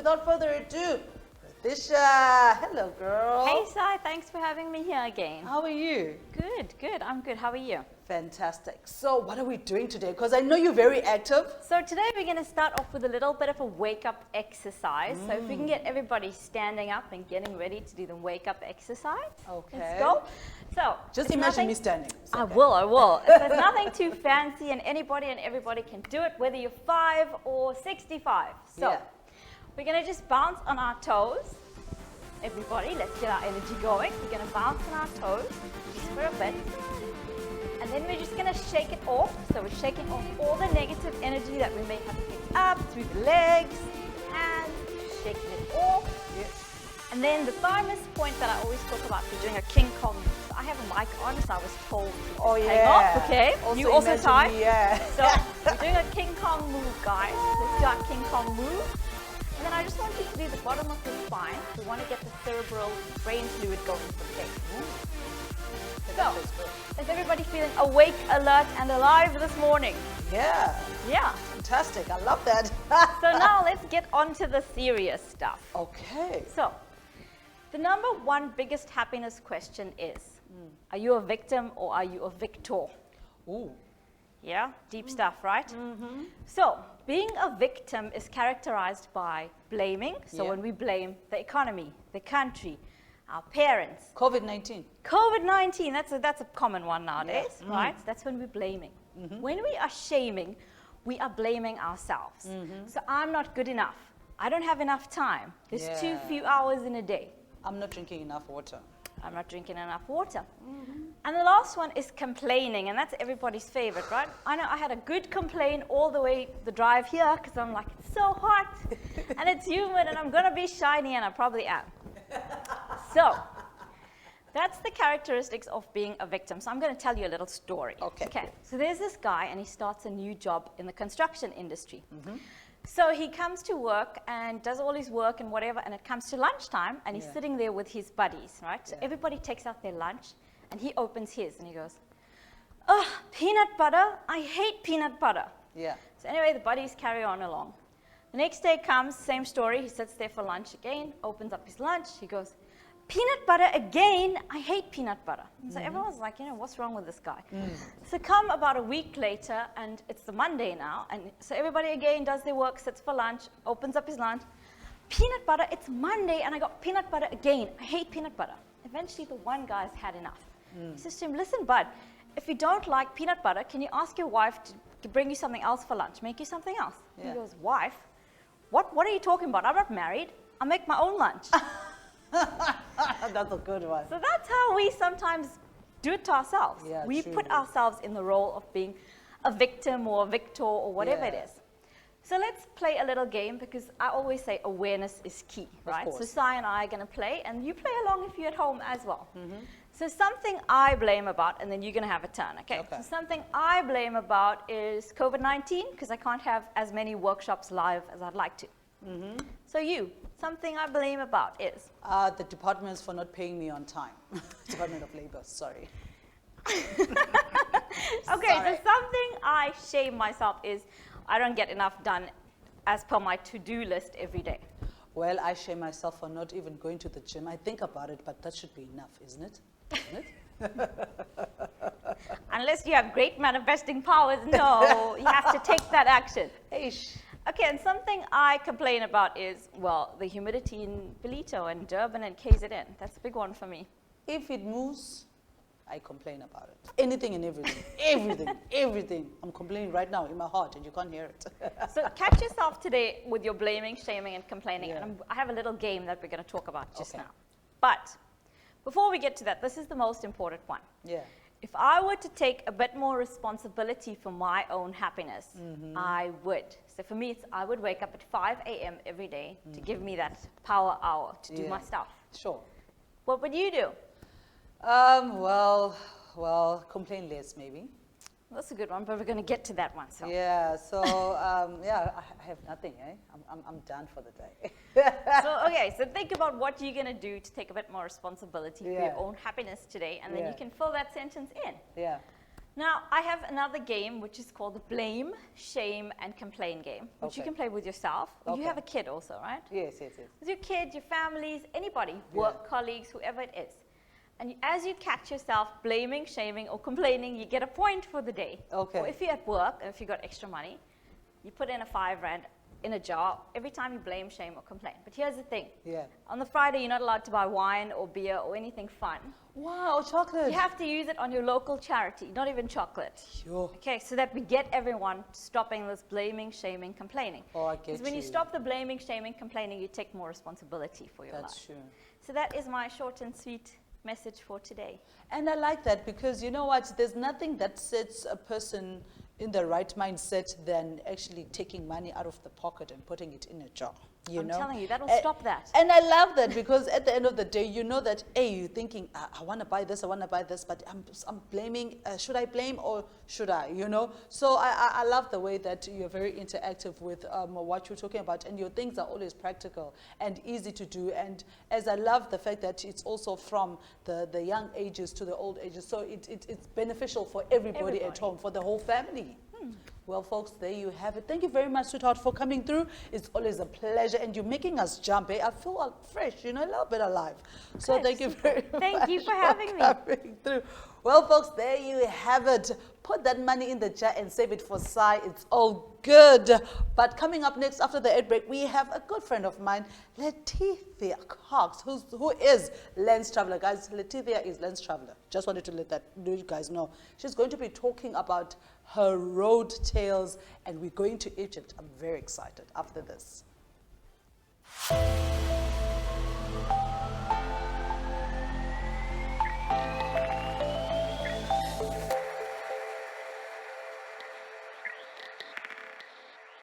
without further ado, Prathisha. Hello, girl. Hey, Sai, thanks for having me here again. How are you? Good. I'm good. How are you? Fantastic. So what are we doing today? Because I know you're very active. So today we're going to start off with a little bit of a wake-up exercise. So if we can get everybody standing up and getting ready to do the wake-up exercise. Okay. Let's go. So Just imagine me standing. It's I okay. will. There's nothing too fancy, and anybody and everybody can do it, whether you're 5 or 65. So Yeah. we're going to just bounce on our toes. Everybody, let's get our energy going. We're going to bounce on our toes just for a bit. And then we're just going to shake it off. So we're shaking off all the negative energy that we may have picked up through the legs, hands, shaking it off. Yes. And then the thymus point that I always talk about, we're doing a King Kong. So I have a mic on, so I was told to Oh, hang yeah. off, okay? Also You also imagine tie. me, yeah. So we're doing a King Kong move, guys. Let's do our King Kong move. And then I just want you to do the bottom of your spine. We want to get the cerebral brain fluid going for the day. So, is everybody feeling awake, alert, and alive this morning? Yeah. Yeah. Fantastic. I love that. So now let's get on to the serious stuff. Okay. So, the number one biggest happiness question is, are you a victim or are you a victor? Ooh. Yeah, deep stuff, right? So, being a victim is characterized by blaming. So Yeah. when we blame the economy, the country, our parents, COVID-19. COVID-19, that's a common one nowadays, right? That's when we're blaming. When we are shaming, we are blaming ourselves. So I'm not good enough. I don't have enough time. There's too Yeah. few hours in a day. I'm not drinking enough water. I'm not drinking enough water. And the last one is complaining, and that's everybody's favorite, right? I know I had a good complaint all the way the drive here because I'm like, it's so hot and it's humid and I'm going to be shiny, and I probably am. So that's the characteristics of being a victim. So I'm going to tell you a little story. Okay. So there's this guy, and he starts a new job in the construction industry. So he comes to work and does all his work and whatever, and it comes to lunchtime, and he's Yeah. sitting there with his buddies, right? So Yeah. everybody takes out their lunch, and he opens his, and he goes, "Oh, peanut butter, I hate peanut butter." Yeah. So anyway, the buddies carry on along. The next day comes, same story. He sits there for lunch again, opens up his lunch. He goes, "Peanut butter again? I hate peanut butter." So everyone's like, what's wrong with this guy? So come about a week later, and it's the Monday now. And so everybody again does their work, sits for lunch, opens up his lunch. "Peanut butter, it's Monday, and I got peanut butter again. I hate peanut butter." Eventually, the one guy's had enough. He says to him, "Listen, bud, if you don't like peanut butter, can you ask your wife to bring you something else for lunch, make you something else?" Yeah. He goes, "Wife? What are you talking about? I'm not married. I make my own lunch." That's a good one. So that's how we sometimes do it to ourselves. Yeah, We truly. put ourselves in the role of being a victim or a victor or whatever it Yeah. is. So let's play a little game, because I always say awareness is key, right? So course. Sai and I are going to play, and you play along if you're at home as well. So something I blame about, and then you're going to have a turn, okay? Okay. So something I blame about is COVID-19, because I can't have as many workshops live as I'd like to. So something I blame about is? The departments for not paying me on time. Department of Labor, sorry. Okay, Sorry. so something I shame myself is I don't get enough done as per my to-do list every day. Well, I shame myself for not even going to the gym. I think about it, but that should be enough, isn't it? Isn't it? Unless you have great manifesting powers, no, you have to take that action. Eish. Okay, and something I complain about is, well, the humidity in Ballito and Durban and KZN. That's a big one for me. If it moves, I complain about it. Anything and everything. everything. I'm complaining right now in my heart, and you can't hear it. So catch yourself today with your blaming, shaming, and complaining. Yeah. And I have a little game that we're going to talk about just Okay. now. But before we get to that, this is the most important one. Yeah. If I were to take a bit more responsibility for my own happiness, I would. So for me, I would wake up at 5 a.m. every day to give me that power hour to do Yeah. my stuff. Sure. What would you do? Well, complain less maybe. That's a good one, but we're going to get to that one. So. Yeah. So I have nothing. I'm done for the day. So think about what you're going to do to take a bit more responsibility for your Yeah. own happiness today, and then Yeah. you can fill that sentence in. Yeah. Now, I have another game which is called the blame, shame, and complain game, which you Okay. can play with yourself. You Okay. have a kid also, right? Yes, yes, yes. With your kid, your families, anybody, work colleagues, whoever it is. And as you catch yourself blaming, shaming, or complaining, you get a point for the day. Okay. Or if you're at work, and if you got extra money, you put in a R5 in a jar every time you blame, shame, or complain. But here's the thing. Yeah. On the Friday, you're not allowed to buy wine or beer or anything fun. Wow, chocolate. You have to use it on your local charity, not even chocolate. Sure. Okay, so that we get everyone stopping this blaming, shaming, complaining. Oh, I get Because when you you. stop the blaming, shaming, complaining, you take more responsibility for your That's life. true. So that is my short and sweet message for today. And I like that because you know what? There's nothing that sets a person in the right mindset than actually taking money out of the pocket and putting it in a jar. You I'm know? telling you, that'll A- stop that. And I love that because at the end of the day, you know that, hey, you're thinking, I want to buy this, but I'm blaming, should I blame or should I, you know? So I love the way that you're very interactive with what you're talking about, and your things are always practical and easy to do. And as I love the fact that it's also from the young ages to the old ages, so it's beneficial for everybody at home, for the whole family. Well, folks, there you have it. Thank you very much, sweetheart, for coming through. It's always a pleasure, and you're making us jump. I feel fresh, you know, a little bit alive. So Good, thank you very much. Thank you for having me. Coming through. Well, folks, there you have it. Put that money in the jar and save it for Sai. It's all good. But coming up next after the ad break, we have a good friend of mine, Letithia Cox, who is Lens Traveler. Guys, Letithia is Lens Traveler. Just wanted to let you guys know. She's going to be talking about her road tales, and we're going to Egypt. I'm very excited after this.